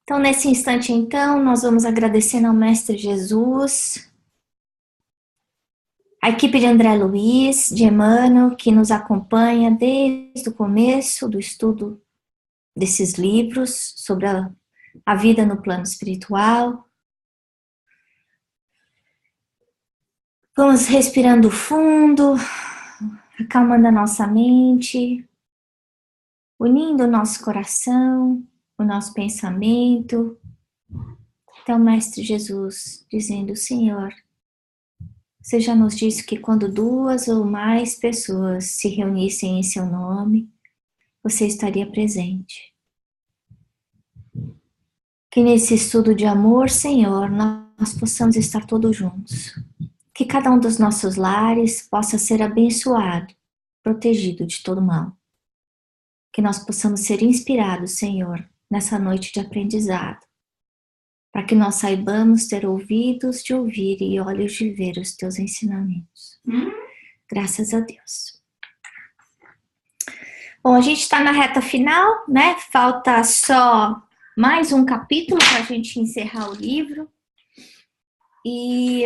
Então, nesse instante, então, nós vamos agradecendo ao Mestre Jesus, a equipe de André Luiz, de Emmanuel, que nos acompanha desde o começo do estudo desses livros sobre a vida no plano espiritual. Vamos respirando fundo, acalmando a nossa mente, unindo o nosso coração, o nosso pensamento. Então, Mestre Jesus, dizendo: Senhor, você já nos disse que quando 2 ou mais pessoas se reunissem em seu nome, você estaria presente. Que nesse estudo de amor, Senhor, nós possamos estar todos juntos. Que cada um dos nossos lares possa ser abençoado, protegido de todo mal. Que nós possamos ser inspirados, Senhor, nessa noite de aprendizado, para que nós saibamos ter ouvidos de ouvir e olhos de ver os teus ensinamentos. Graças a Deus. Bom, a gente está na reta final, né? Falta só mais um capítulo para a gente encerrar o livro. E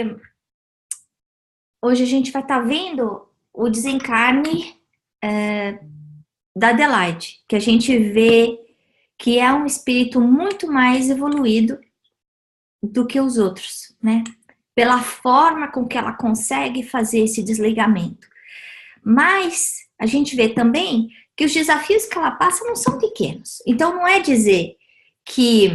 hoje a gente vai estar vendo o desencarne da Adelaide, que a gente vê que é um espírito muito mais evoluído do que os outros, né? Pela forma com que ela consegue fazer esse desligamento. Mas a gente vê também que os desafios que ela passa não são pequenos. Então não é dizer que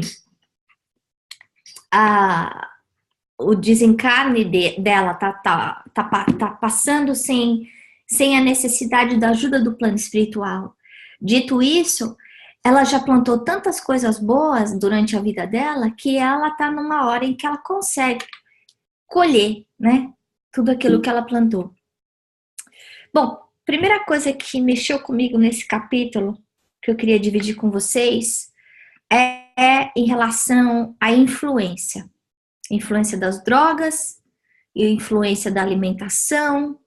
o desencarne dela tá passando sem a necessidade da ajuda do plano espiritual. Dito isso, ela já plantou tantas coisas boas durante a vida dela que ela está numa hora em que ela consegue colher, né, tudo aquilo que ela plantou. Bom, primeira coisa que mexeu comigo nesse capítulo, que eu queria dividir com vocês, é em relação à influência. Influência das drogas, influência da alimentação,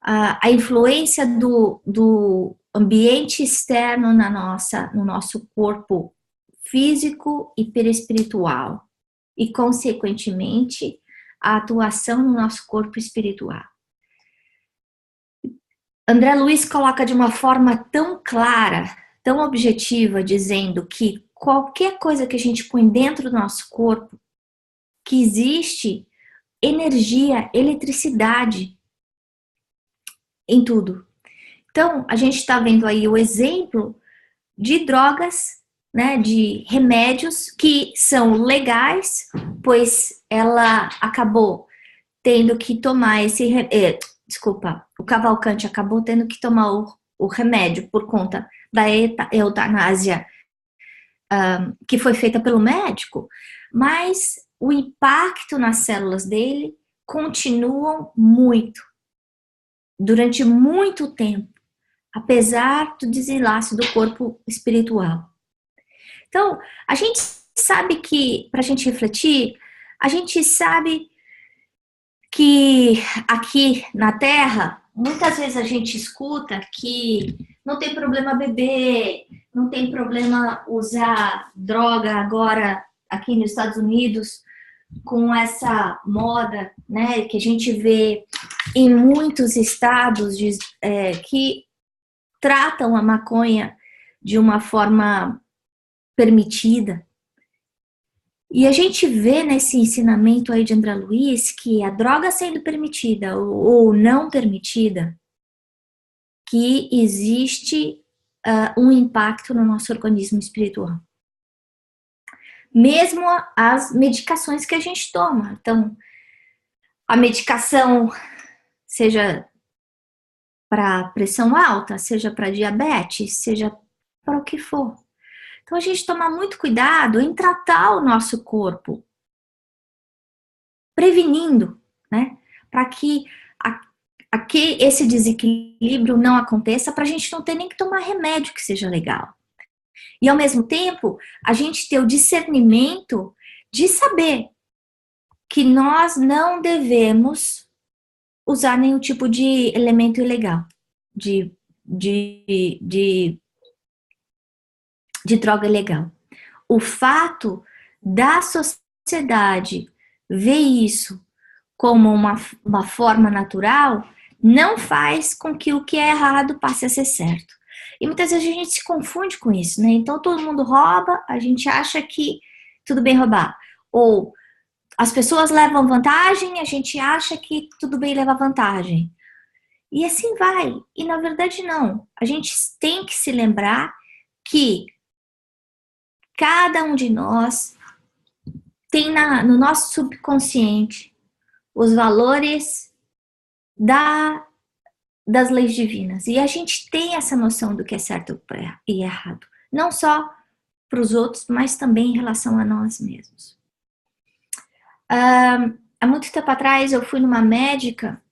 a influência do ambiente externo no nosso corpo físico e perispiritual, e, consequentemente, a atuação no nosso corpo espiritual. André Luiz coloca de uma forma tão clara, tão objetiva, dizendo que qualquer coisa que a gente põe dentro do nosso corpo, que existe energia, eletricidade em tudo. Então, a gente está vendo aí o exemplo de drogas, né, de remédios que são legais, pois ela acabou tendo que tomar o Cavalcante acabou tendo que tomar o remédio por conta da eutanásia que foi feita pelo médico, mas o impacto nas células dele continuam durante muito tempo, apesar do desenlace do corpo espiritual. Então, a gente sabe que, para a gente refletir, a gente sabe que aqui na Terra, muitas vezes a gente escuta que não tem problema beber, não tem problema usar droga agora aqui nos Estados Unidos, com essa moda, né, que a gente vê em muitos estados que tratam a maconha de uma forma permitida. E a gente vê nesse ensinamento aí de André Luiz que a droga sendo permitida ou não permitida, que existe um impacto no nosso organismo espiritual. Mesmo as medicações que a gente toma. Então, a medicação, seja para pressão alta, seja para diabetes, seja para o que for. Então, a gente toma muito cuidado em tratar o nosso corpo, prevenindo, né? Para que esse desequilíbrio não aconteça, para a gente não ter nem que tomar remédio que seja legal. E, ao mesmo tempo, a gente ter o discernimento de saber que nós não devemos usar nenhum tipo de elemento ilegal, de droga ilegal. o fato da sociedade ver isso como uma forma natural não faz com que o que é errado passe a ser certo. E muitas vezes a gente se confunde com isso, né? Então todo mundo rouba, a gente acha que tudo bem roubar. Ou as pessoas levam vantagem, a gente acha que tudo bem levar vantagem. E assim vai. E na verdade não. A gente tem que se lembrar que cada um de nós tem no nosso subconsciente os valores das leis divinas. E a gente tem essa noção do que é certo e errado. Não só para os outros, mas também em relação a nós mesmos. Há muito tempo atrás eu fui numa médica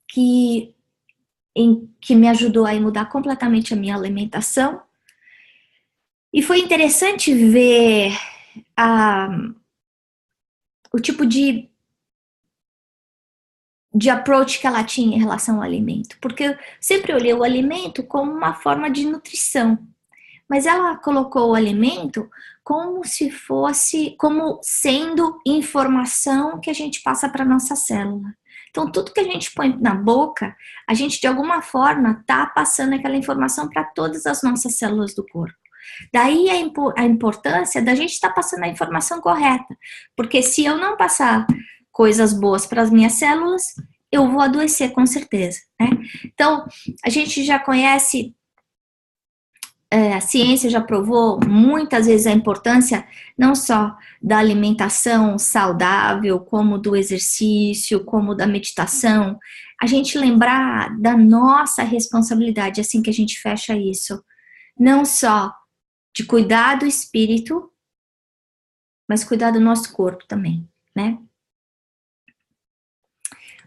que me ajudou a mudar completamente a minha alimentação. E foi interessante ver o tipo de approach que ela tinha em relação ao alimento. Porque eu sempre olhei o alimento como uma forma de nutrição. Mas ela colocou o alimento como sendo informação que a gente passa para nossa célula. Então, tudo que a gente põe na boca, a gente de alguma forma está passando aquela informação para todas as nossas células do corpo. Daí a importância da gente estar passando a informação correta. Porque se eu não passar coisas boas para as minhas células, eu vou adoecer com certeza, né? Então, a gente já conhece, a ciência já provou muitas vezes a importância não só da alimentação saudável, como do exercício, como da meditação. A gente lembrar da nossa responsabilidade, assim que a gente fecha isso. Não só de cuidar do espírito, mas cuidar do nosso corpo também, né?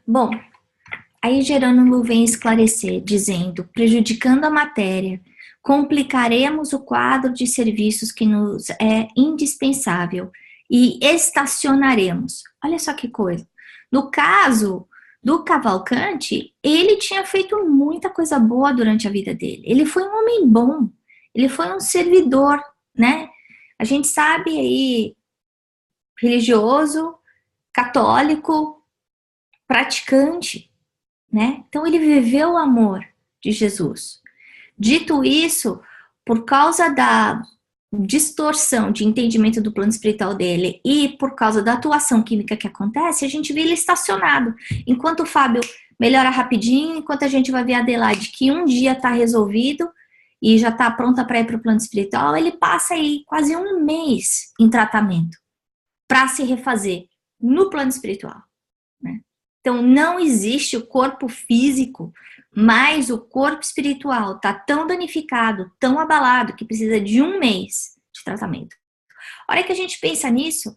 Bom, aí Jerônimo vem esclarecer, dizendo, prejudicando a matéria, complicaremos o quadro de serviços que nos é indispensável e estacionaremos. Olha só que coisa. No caso do Cavalcante, ele tinha feito muita coisa boa durante a vida dele. Ele foi um homem bom, ele foi um servidor, né? A gente sabe aí, religioso, católico, praticante, né? Então ele viveu o amor de Jesus. Dito isso, por causa da distorção de entendimento do plano espiritual dele e por causa da atuação química que acontece, a gente vê ele estacionado. Enquanto o Fábio melhora rapidinho, enquanto a gente vai ver a Adelaide que um dia está resolvido e já está pronta para ir para o plano espiritual, ele passa aí quase um mês em tratamento para se refazer no plano espiritual, né? Então, não existe o corpo físico, mas o corpo espiritual está tão danificado, tão abalado, que precisa de um mês de tratamento. A hora que a gente pensa nisso,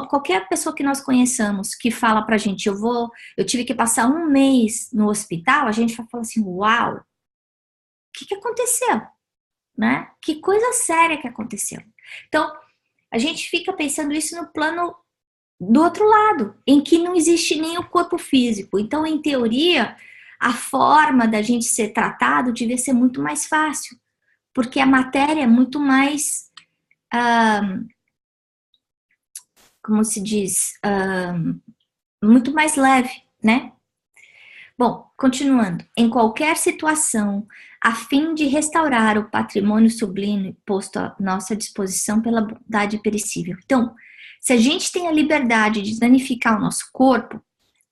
qualquer pessoa que nós conheçamos que fala pra gente, eu tive que passar um mês no hospital, a gente vai falar assim, uau, o que aconteceu? Né? Que coisa séria que aconteceu. Então, a gente fica pensando isso no plano do outro lado, em que não existe nem o corpo físico. Então, em teoria, a forma da gente ser tratado devia ser muito mais fácil, porque a matéria é muito mais, como se diz, muito mais leve, né? Bom, continuando. Em qualquer situação, a fim de restaurar o patrimônio sublime posto à nossa disposição pela bondade perecível. Então, se a gente tem a liberdade de danificar o nosso corpo,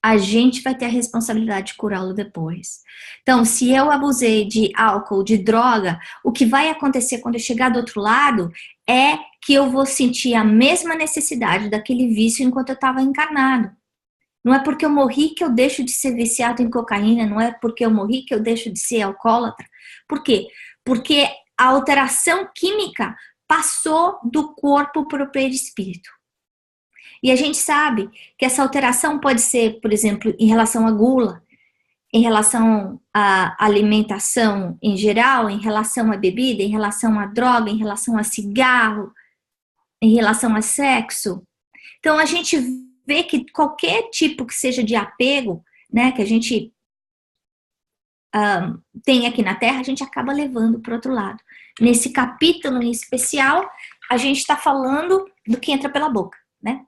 a gente vai ter a responsabilidade de curá-lo depois. Então, se eu abusei de álcool, de droga, o que vai acontecer quando eu chegar do outro lado é que eu vou sentir a mesma necessidade daquele vício enquanto eu estava encarnado. Não é porque eu morri que eu deixo de ser viciado em cocaína, não é porque eu morri que eu deixo de ser alcoólatra. Por quê? Porque a alteração química passou do corpo para o perispírito. E a gente sabe que essa alteração pode ser, por exemplo, em relação à gula, em relação à alimentação em geral, em relação à bebida, em relação à droga, em relação a cigarro, em relação a sexo. Então, a gente vê que qualquer tipo que seja de apego, né, que a gente tem aqui na Terra, a gente acaba levando para o outro lado. nesse capítulo em especial, a gente está falando do que entra pela boca, né?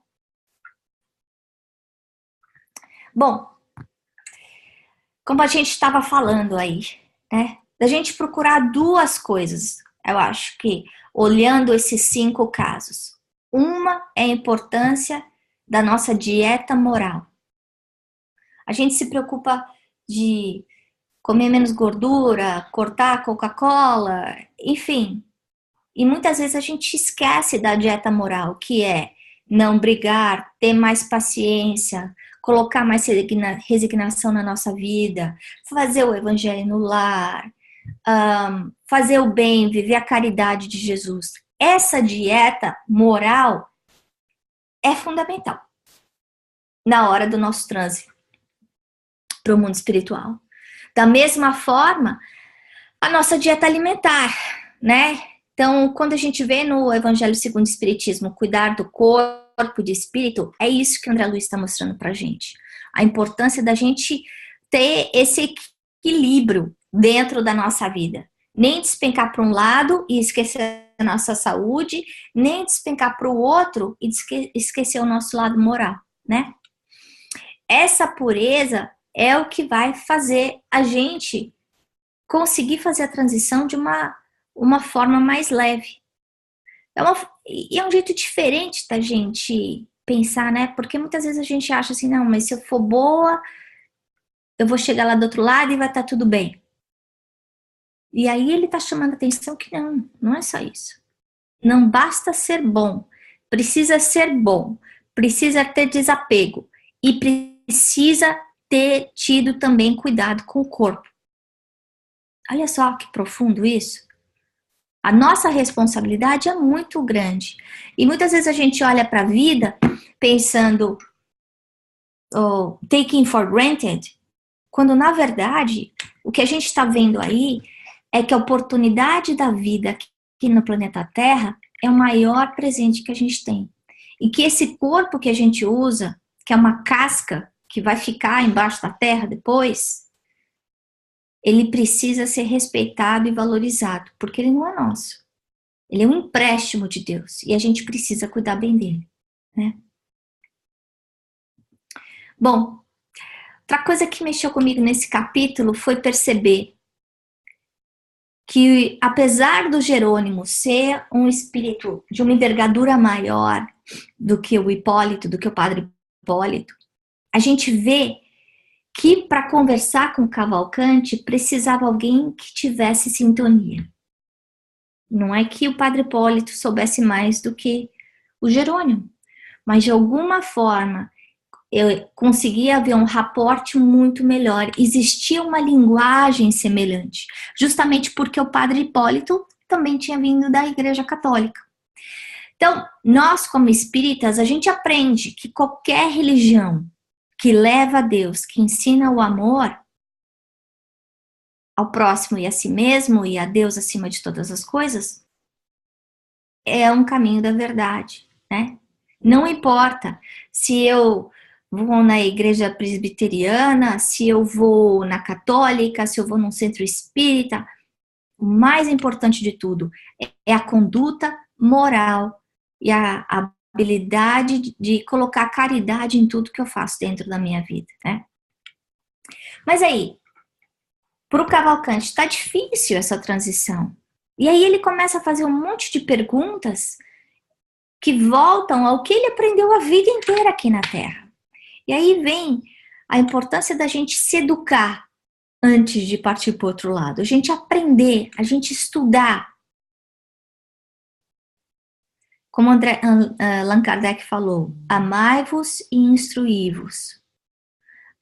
Bom, como a gente estava falando aí, né? Da gente procurar duas coisas, eu acho que, olhando esses 5 casos. Uma é a importância da nossa dieta moral. A gente se preocupa de comer menos gordura, cortar a Coca-Cola, enfim. E muitas vezes a gente esquece da dieta moral, que é não brigar, ter mais paciência, colocar mais resignação na nossa vida, fazer o evangelho no lar, fazer o bem, viver a caridade de Jesus. Essa dieta moral é fundamental na hora do nosso trânsito para o mundo espiritual. Da mesma forma, a nossa dieta alimentar, né? Então, quando a gente vê no Evangelho segundo o Espiritismo, cuidar do corpo e do espírito, é isso que o André Luiz está mostrando para a gente. A importância da gente ter esse equilíbrio dentro da nossa vida. Nem despencar para um lado e esquecer a nossa saúde, nem despencar para o outro e esquecer o nosso lado moral, né? Essa pureza é o que vai fazer a gente conseguir fazer a transição de uma forma mais leve. É um jeito diferente da gente pensar, né? Porque muitas vezes a gente acha assim, não, mas se eu for boa, eu vou chegar lá do outro lado e vai estar tudo bem. E aí ele está chamando a atenção que não é só isso. Não basta ser bom, precisa ser bom, precisa ter desapego e precisa ter tido também cuidado com o corpo. Olha só que profundo isso. A nossa responsabilidade é muito grande. E muitas vezes a gente olha para a vida pensando, taking for granted, quando na verdade o que a gente está vendo aí é que a oportunidade da vida aqui no planeta Terra é o maior presente que a gente tem. E que esse corpo que a gente usa, que é uma casca que vai ficar embaixo da terra depois, ele precisa ser respeitado e valorizado, porque ele não é nosso. Ele é um empréstimo de Deus e a gente precisa cuidar bem dele, né? Bom, outra coisa que mexeu comigo nesse capítulo foi perceber que, apesar do Jerônimo ser um espírito de uma envergadura maior do que o Hipólito, do que o padre Hipólito, a gente vê que para conversar com Cavalcante precisava alguém que tivesse sintonia. Não é que o padre Hipólito soubesse mais do que o Jerônimo, mas de alguma forma eu conseguia ver um raporte muito melhor. Existia uma linguagem semelhante, justamente porque o padre Hipólito também tinha vindo da Igreja Católica. Então, nós como espíritas, a gente aprende que qualquer religião que leva a Deus, que ensina o amor ao próximo e a si mesmo e a Deus acima de todas as coisas, é um caminho da verdade, né? Não importa se eu vou na igreja presbiteriana, se eu vou na católica, se eu vou num centro espírita, o mais importante de tudo é a conduta moral e a habilidade de colocar caridade em tudo que eu faço dentro da minha vida, né? Mas aí, para o Cavalcante, está difícil essa transição. E aí ele começa a fazer um monte de perguntas que voltam ao que ele aprendeu a vida inteira aqui na Terra. E aí vem a importância da gente se educar antes de partir para o outro lado. A gente aprender, a gente estudar. Como Allan Kardec falou, amai-vos e instruí-vos.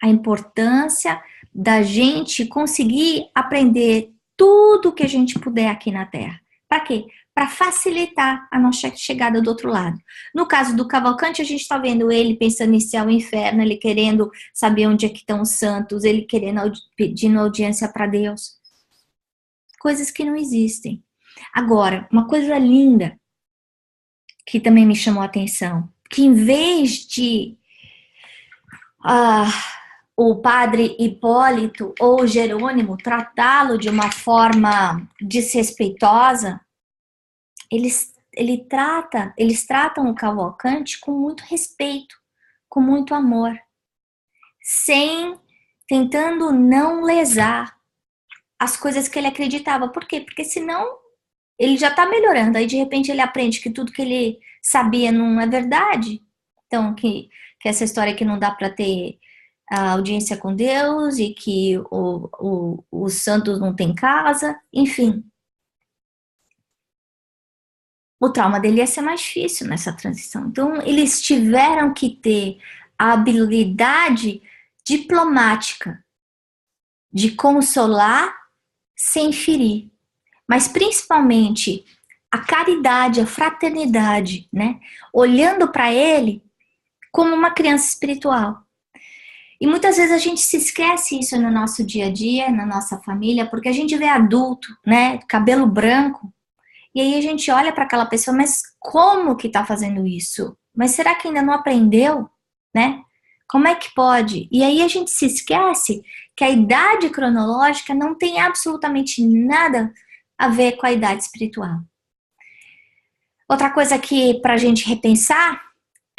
A importância da gente conseguir aprender tudo que a gente puder aqui na Terra. Para quê? Para facilitar a nossa chegada do outro lado. No caso do Cavalcante, a gente está vendo ele pensando em céu e inferno, ele querendo saber onde é que estão os santos, ele querendo pedindo audiência para Deus. Coisas que não existem. Agora, uma coisa linda que também me chamou a atenção, que em vez de o padre Hipólito ou Jerônimo tratá-lo de uma forma desrespeitosa, eles tratam o Cavalcante com muito respeito, com muito amor, tentando não lesar as coisas que ele acreditava. Por quê? Porque senão ele já está melhorando, aí de repente ele aprende que tudo que ele sabia não é verdade. Então, que essa história que não dá para ter a audiência com Deus e que os santos não têm casa, enfim. O trauma dele ia ser mais difícil nessa transição. Então, eles tiveram que ter a habilidade diplomática de consolar sem ferir, mas principalmente a caridade, a fraternidade, né? Olhando para ele como uma criança espiritual. E muitas vezes a gente se esquece isso no nosso dia a dia, na nossa família, porque a gente vê adulto, né, cabelo branco, e aí a gente olha para aquela pessoa, mas como que tá fazendo isso? Mas será que ainda não aprendeu, né? Como é que pode? E aí a gente se esquece que a idade cronológica não tem absolutamente nada a ver com a idade espiritual. Outra coisa que para a gente repensar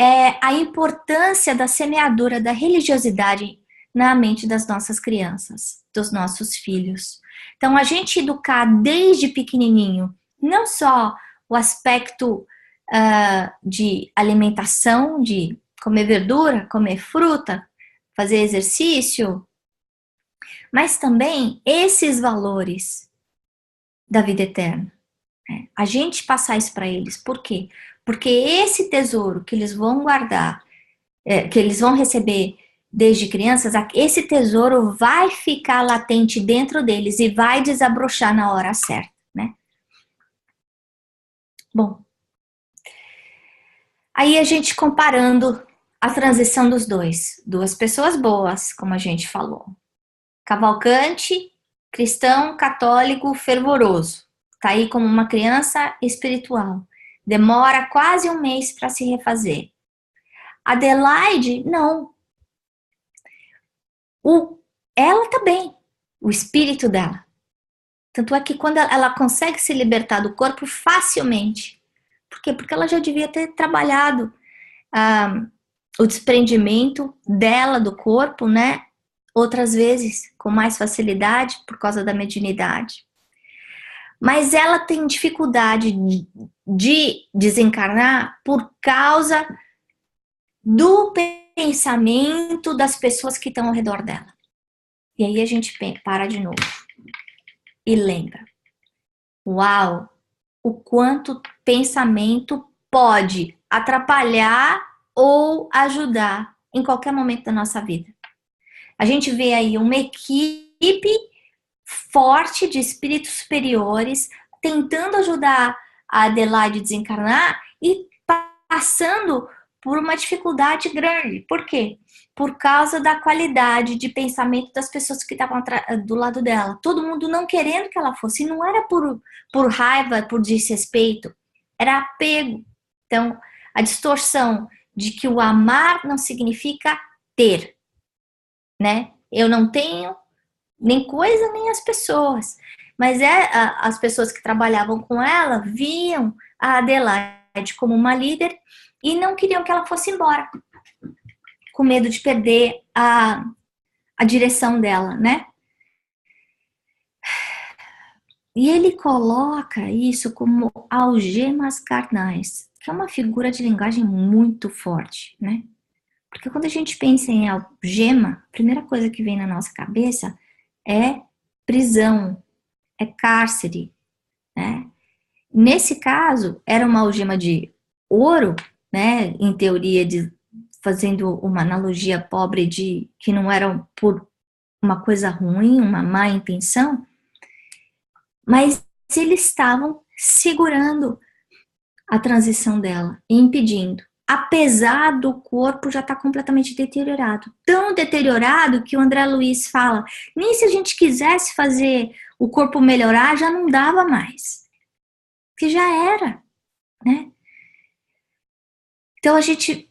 é a importância da semeadura da religiosidade na mente das nossas crianças, dos nossos filhos. Então, a gente educar desde pequenininho, não só o aspecto de alimentação, de comer verdura, comer fruta, fazer exercício, mas também esses valores da vida eterna. A gente passar isso para eles. Por quê? Porque esse tesouro que eles vão guardar, que eles vão receber desde crianças, esse tesouro vai ficar latente dentro deles e vai desabrochar na hora certa, né? Bom, aí a gente comparando a transição dos dois. Duas pessoas boas, como a gente falou. Cavalcante, cristão, católico, fervoroso. Tá aí como uma criança espiritual. Demora quase um mês para se refazer. Adelaide, não. Ela tá bem, o espírito dela. Tanto é que quando ela consegue se libertar do corpo facilmente. Por quê? Porque ela já devia ter trabalhado o desprendimento dela do corpo, né? Outras vezes, com mais facilidade, por causa da mediunidade. Mas ela tem dificuldade de desencarnar por causa do pensamento das pessoas que estão ao redor dela. E aí a gente para de novo e lembra. Uau! O quanto pensamento pode atrapalhar ou ajudar em qualquer momento da nossa vida. A gente vê aí uma equipe forte de espíritos superiores tentando ajudar a Adelaide a desencarnar e passando por uma dificuldade grande. Por quê? Por causa da qualidade de pensamento das pessoas que estavam do lado dela. Todo mundo não querendo que ela fosse. E não era por raiva, por desrespeito. Era apego. Então, a distorção de que o amar não significa ter, né? Eu não tenho nem coisa, nem as pessoas. Mas as pessoas que trabalhavam com ela viam a Adelaide como uma líder e não queriam que ela fosse embora, com medo de perder a direção dela, né? E ele coloca isso como algemas carnais, que é uma figura de linguagem muito forte, né? Porque quando a gente pensa em algema, a primeira coisa que vem na nossa cabeça é prisão, é cárcere, né? Nesse caso, era uma algema de ouro, né? Em teoria, fazendo uma analogia pobre de que não era por uma coisa ruim, uma má intenção, mas eles estavam segurando a transição dela, impedindo, apesar do corpo já estar completamente deteriorado. Tão deteriorado que o André Luiz fala, nem se a gente quisesse fazer o corpo melhorar, já não dava mais. Que já era, né? Então a gente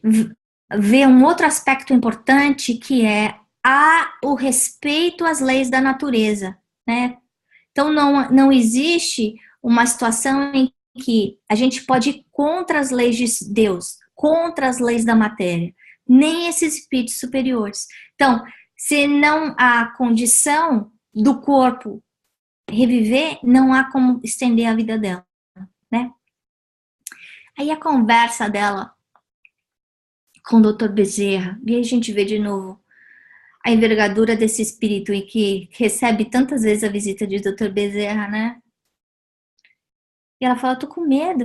vê um outro aspecto importante que é há o respeito às leis da natureza, né? Então não existe uma situação em que a gente pode ir contra as leis de Deus, contra as leis da matéria, nem esses espíritos superiores. Então, se não há condição do corpo reviver, não há como estender a vida dela, né? Aí a conversa dela com o Dr. Bezerra, e aí a gente vê de novo a envergadura desse espírito e que recebe tantas vezes a visita de Dr. Bezerra, né? E ela fala, tô com medo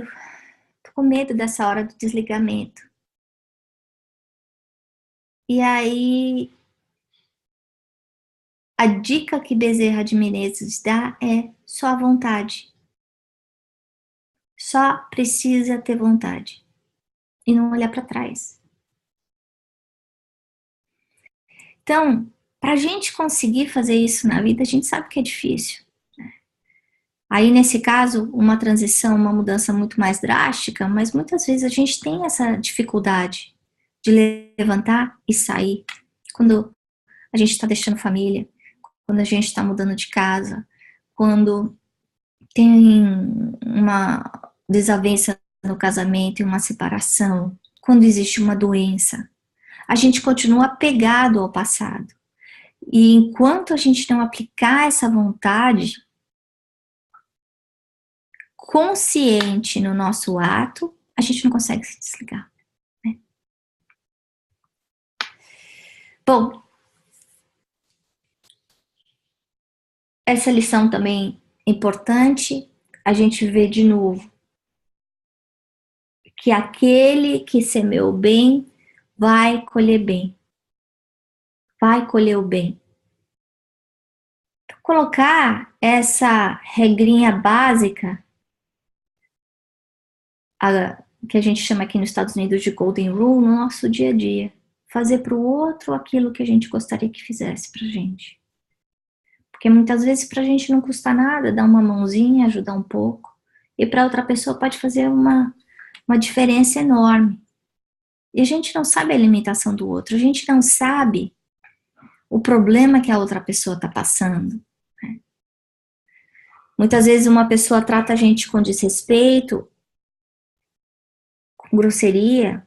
dessa hora do desligamento. E aí, a dica que Bezerra de Menezes dá é só a vontade. Só precisa ter vontade. E não olhar para trás. Então, para a gente conseguir fazer isso na vida, a gente sabe que é difícil. Aí, nesse caso, uma transição, uma mudança muito mais drástica, mas muitas vezes a gente tem essa dificuldade de levantar e sair. Quando a gente está deixando família, quando a gente está mudando de casa, quando tem uma desavença no casamento e uma separação, quando existe uma doença, a gente continua apegado ao passado. E enquanto a gente não aplicar essa vontade consciente no nosso ato, a gente não consegue se desligar, né? Bom, essa lição também é importante, a gente vê de novo que aquele que semeou bem vai colher bem, vai colher o bem. Colocar essa regrinha básica, que a gente chama aqui nos Estados Unidos de Golden Rule, no nosso dia a dia. Fazer para o outro aquilo que a gente gostaria que fizesse para a gente. Porque muitas vezes para a gente não custa nada dar uma mãozinha, ajudar um pouco. E para outra pessoa pode fazer uma diferença enorme. E a gente não sabe a limitação do outro, a gente não sabe o problema que a outra pessoa está passando. Né? Muitas vezes uma pessoa trata a gente com desrespeito, com grosseria,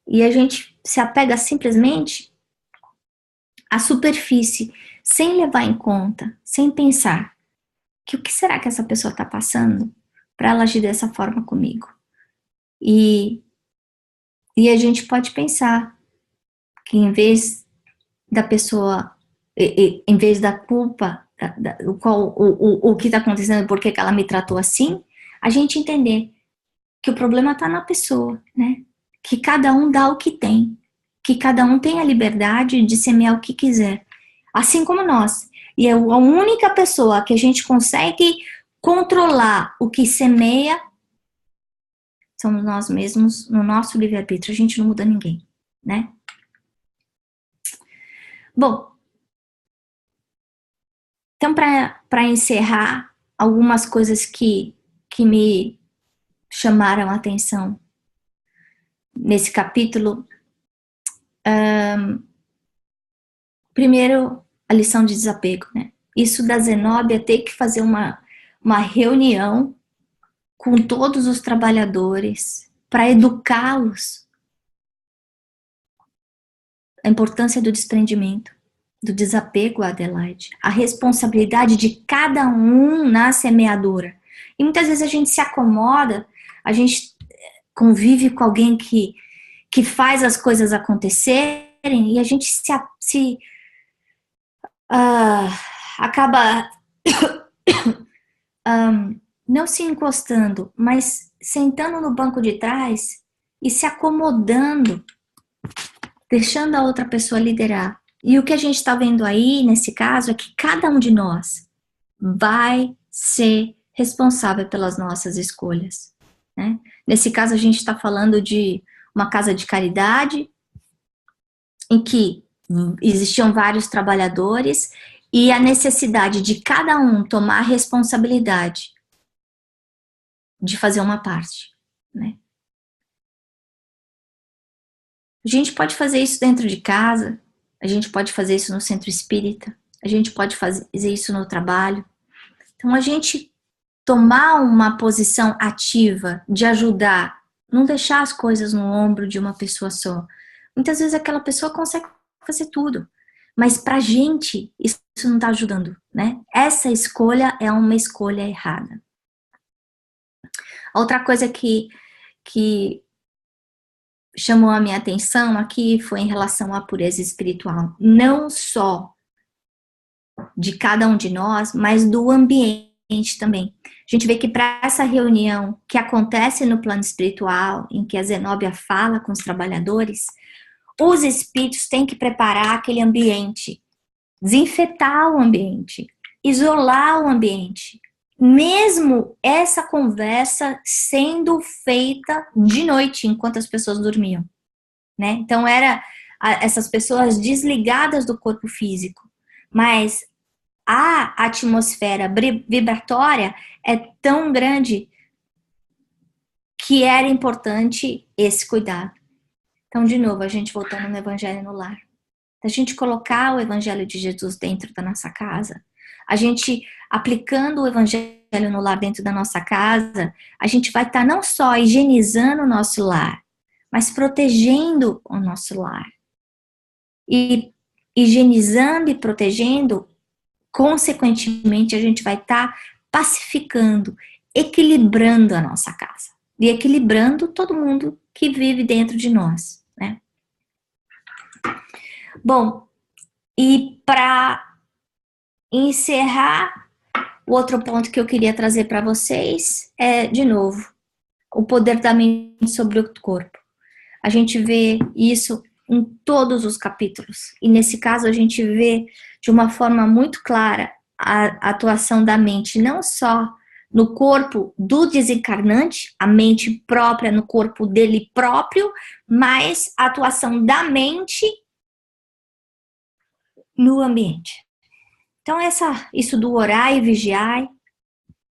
e a gente se apega simplesmente à superfície, sem levar em conta, sem pensar que o que será que essa pessoa está passando para ela agir dessa forma comigo. E a gente pode pensar que em vez da pessoa, em vez da culpa, o que está acontecendo, por que ela me tratou assim, a gente entender que o problema está na pessoa, né? Que cada um dá o que tem, que cada um tem a liberdade de semear o que quiser, assim como nós. E a única pessoa que a gente consegue controlar o que semeia somos nós mesmos, no nosso livre-arbítrio. A gente não muda ninguém, né? Bom, então para encerrar, algumas coisas que me chamaram a atenção nesse capítulo. Primeiro, a lição de desapego, né? Isso da Zenóbia ter que fazer uma reunião com todos os trabalhadores para educá-los. A importância do desprendimento, do desapego, Adelaide. A responsabilidade de cada um na semeadura. E muitas vezes a gente se acomoda, a gente convive com alguém que faz as coisas acontecerem e a gente acaba não se encostando, mas sentando no banco de trás e se acomodando, deixando a outra pessoa liderar. E o que a gente está vendo aí, nesse caso, é que cada um de nós vai ser responsável pelas nossas escolhas, né? Nesse caso, a gente está falando de uma casa de caridade, em que existiam vários trabalhadores, e a necessidade de cada um tomar a responsabilidade de fazer uma parte, né? A gente pode fazer isso dentro de casa, A gente pode fazer isso no centro espírita. A gente pode fazer isso no trabalho. Então, a gente tomar uma posição ativa de ajudar, não deixar as coisas no ombro de uma pessoa só. Muitas vezes aquela pessoa consegue fazer tudo, mas pra gente isso não tá ajudando, né? Essa escolha é uma escolha errada. Outra coisa que chamou a minha atenção aqui foi em relação à pureza espiritual. Não só de cada um de nós, mas do ambiente também. A gente vê que para essa reunião que acontece no plano espiritual, em que a Zenóbia fala com os trabalhadores, os espíritos têm que preparar aquele ambiente, desinfetar o ambiente, isolar o ambiente. Mesmo essa conversa sendo feita de noite, enquanto as pessoas dormiam, né? Então, essas pessoas desligadas do corpo físico, mas a atmosfera vibratória é tão grande que era importante esse cuidado. Então, de novo, a gente voltando no Evangelho no Lar. A gente colocar o Evangelho de Jesus dentro da nossa casa, a gente aplicando o Evangelho no Lar dentro da nossa casa, a gente vai estar não só higienizando o nosso lar, mas protegendo o nosso lar. E higienizando e protegendo, consequentemente, a gente vai estar pacificando, equilibrando a nossa casa. E equilibrando todo mundo que vive dentro de nós, né? Bom, e para encerrar, o outro ponto que eu queria trazer para vocês é, de novo, o poder da mente sobre o corpo. A gente vê isso em todos os capítulos. E nesse caso a gente vê de uma forma muito clara a atuação da mente, não só no corpo do desencarnante, a mente própria no corpo dele próprio, mas a atuação da mente no ambiente. Então, isso do orar e vigiar,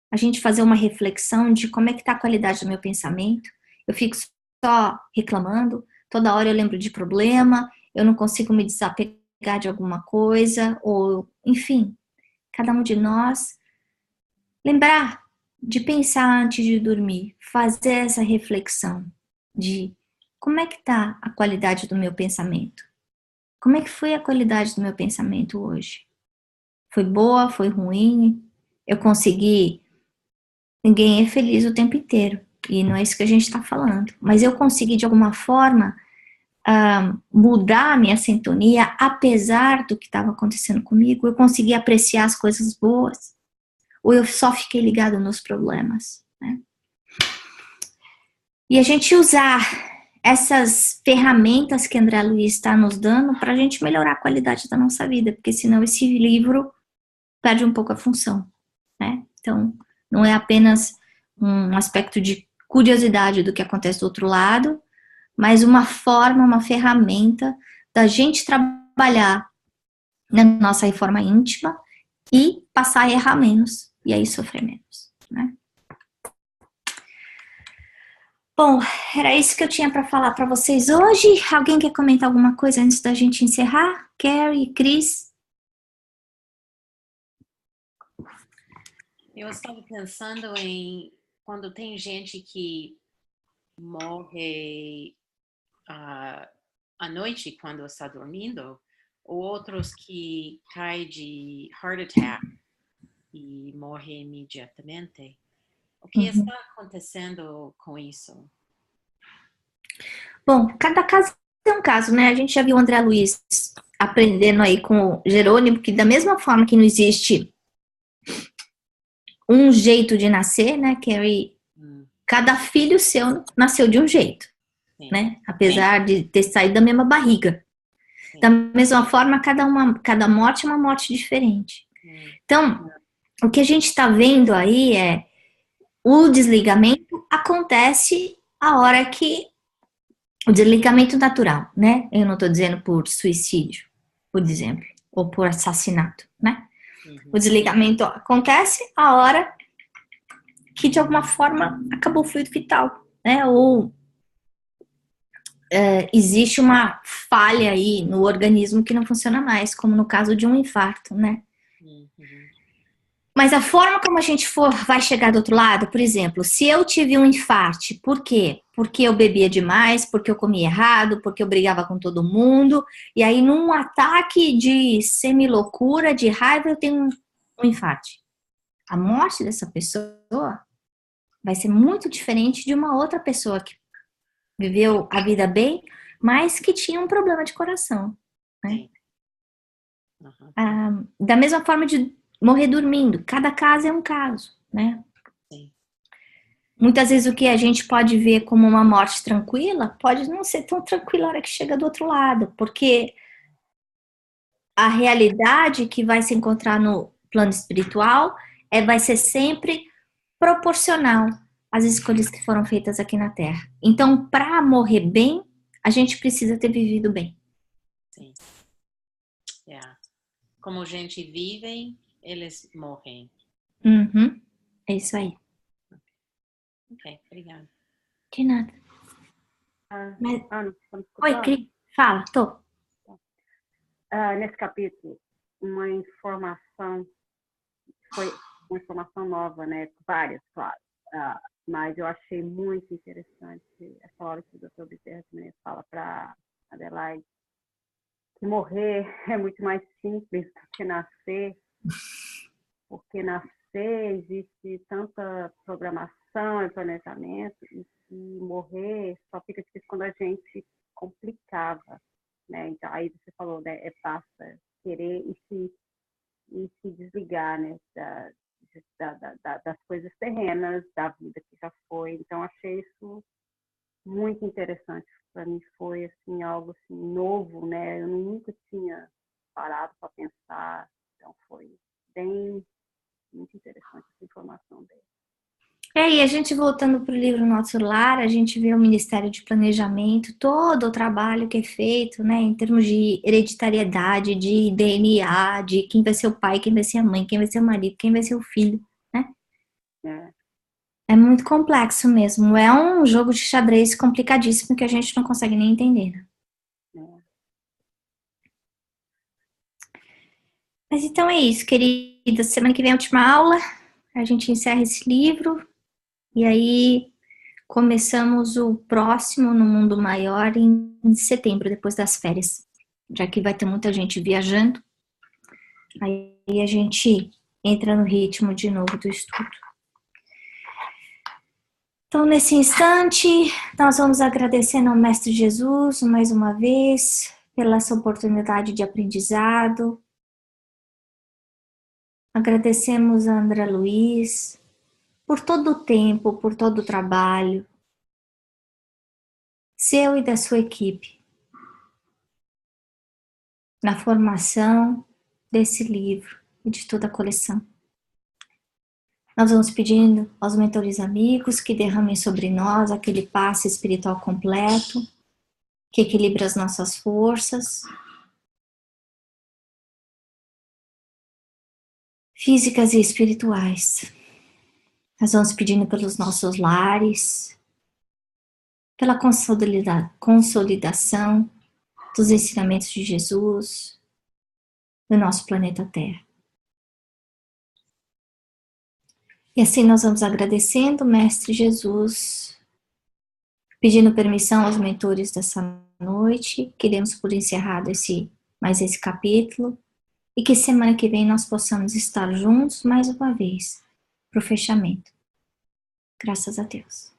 a gente fazer uma reflexão de como é que está a qualidade do meu pensamento. Eu fico só reclamando, toda hora eu lembro de problema, eu não consigo me desapegar de alguma coisa, ou, enfim, cada um de nós lembrar de pensar antes de dormir, fazer essa reflexão de como é que está a qualidade do meu pensamento. Como é que foi a qualidade do meu pensamento hoje? Foi boa? Foi ruim? Eu consegui? Ninguém é feliz o tempo inteiro. E não é isso que a gente está falando. Mas eu consegui, de alguma forma, mudar a minha sintonia, apesar do que estava acontecendo comigo. Eu consegui apreciar as coisas boas. Ou eu só fiquei ligado nos problemas, né? E a gente usar essas ferramentas que André Luiz está nos dando para a gente melhorar a qualidade da nossa vida, porque senão esse livro perde um pouco a função, né? Então, não é apenas um aspecto de curiosidade do que acontece do outro lado, mas uma forma, uma ferramenta da gente trabalhar na nossa reforma íntima e passar a errar menos, e aí sofrer menos, né? Bom, era isso que eu tinha para falar para vocês hoje. Alguém quer comentar alguma coisa antes da gente encerrar? Carrie, Cris? Eu estava pensando em quando tem gente que morre à noite quando está dormindo, ou outros que caem de heart attack e morrem imediatamente. O que está acontecendo com isso? Bom, cada caso é um caso, né? A gente já viu o André Luiz aprendendo aí com o Jerônimo, que da mesma forma que não existe um jeito de nascer, né, Carrie? Cada filho seu nasceu de um jeito, sim, né? Apesar de ter saído da mesma barriga. Sim. Da mesma forma, cada morte é uma morte diferente. Então, o que a gente está vendo aí é o desligamento acontece a hora que o desligamento natural, né? Eu não estou dizendo por suicídio, por exemplo, ou por assassinato, né? O desligamento acontece a hora que, de alguma forma, acabou o fluido vital, né? Ou existe uma falha aí no organismo que não funciona mais, como no caso de um infarto, né? Uhum. Mas a forma como a gente vai chegar do outro lado, por exemplo, se eu tive um infarto, por quê? Porque eu bebia demais, porque eu comia errado, porque eu brigava com todo mundo, e aí num ataque de semi-loucura, de raiva, eu tenho um infarto. A morte dessa pessoa vai ser muito diferente de uma outra pessoa que viveu a vida bem, mas que tinha um problema de coração, né? Uhum. Da mesma forma de morrer dormindo, cada caso é um caso, né? Sim. Muitas vezes o que a gente pode ver como uma morte tranquila, pode não ser tão tranquila na hora que chega do outro lado, porque a realidade que vai se encontrar no plano espiritual vai ser sempre proporcional às escolhas que foram feitas aqui na Terra. Então, para morrer bem, a gente precisa ter vivido bem. Sim. Yeah. Como a gente vive, eles morrem. Uhum. É isso aí. Ok, obrigada. De nada. Mas... Ana, tá me Oi, escutando? Cris. Fala, tô. Nesse capítulo, uma informação, foi uma informação nova, né? Várias, claro. Mas eu achei muito interessante essa hora que o Dr. Bezerra também fala para Adelaide que morrer é muito mais simples do que nascer, porque nascer existe tanta programação e planejamento, e morrer só fica difícil quando a gente complicava, né? Então, aí você falou, né? Basta querer e se desligar, né? Das coisas terrenas, da vida que já foi. Então, achei isso muito interessante. Para mim foi assim algo assim novo, né? Eu nunca tinha parado para pensar. Então, foi bem muito interessante essa informação dele. E a gente voltando para o livro Nosso Lar, a gente vê o Ministério de Planejamento, todo o trabalho que é feito, né, em termos de hereditariedade, de DNA, de quem vai ser o pai, quem vai ser a mãe, quem vai ser o marido, quem vai ser o filho, né? É muito complexo mesmo. É um jogo de xadrez complicadíssimo que a gente não consegue nem entender. Né? Mas então é isso, querida. Semana que vem é a última aula. A gente encerra esse livro. E aí começamos o próximo no Mundo Maior em setembro, depois das férias. Já que vai ter muita gente viajando. Aí a gente entra no ritmo de novo do estudo. Então, nesse instante, nós vamos agradecendo ao Mestre Jesus mais uma vez pela essa oportunidade de aprendizado. Agradecemos a André Luiz por todo o tempo, por todo o trabalho, seu e da sua equipe, na formação desse livro e de toda a coleção. Nós vamos pedindo aos mentores amigos que derramem sobre nós aquele passe espiritual completo, que equilibre as nossas forças físicas e espirituais. Nós vamos pedindo pelos nossos lares, pela consolidação dos ensinamentos de Jesus no nosso planeta Terra. E assim nós vamos agradecendo, Mestre Jesus, pedindo permissão aos mentores dessa noite, que demos por encerrado mais esse capítulo, e que semana que vem nós possamos estar juntos mais uma vez para o fechamento. Graças a Deus.